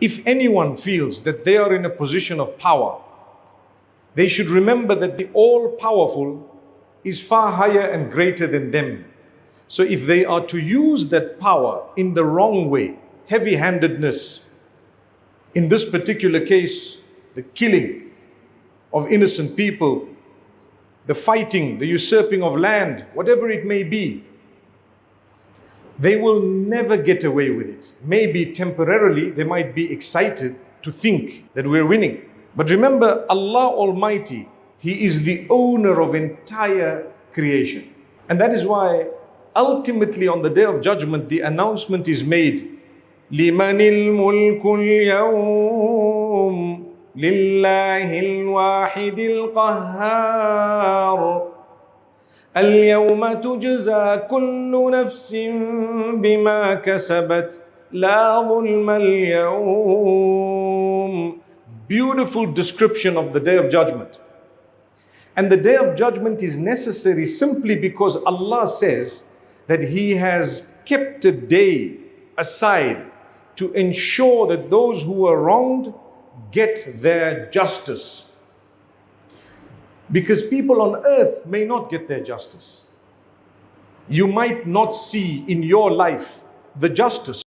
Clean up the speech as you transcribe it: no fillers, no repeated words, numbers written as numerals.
If anyone feels that they are in a position of power, they should remember that the all-powerful is far higher and greater than them. So if they are to use that power in the wrong way, heavy-handedness, in this particular case, the killing of innocent people, the fighting, the usurping of land, whatever it may be, they will never get away with it. Maybe temporarily they might be excited to think that we're winning. But remember, Allah Almighty, He is the owner of entire creation. And that is why ultimately on the Day of Judgment, the announcement is made, لِمَنِ الْمُلْكُ الْيَوْمِ لِلَّهِ الْوَاحِدِ الْقَهَّارِ الْيَوْمَ تُجْزَى كُلُّ نَفْسٍ بِمَا كَسَبَتْ لَا ظُلْمَ الْيَوْمِ. Beautiful description of the Day of Judgment. And the Day of Judgment is necessary simply because Allah says that He has kept a day aside to ensure that those who are wronged get their justice. Because people on earth may not get their justice. You might not see in your life the justice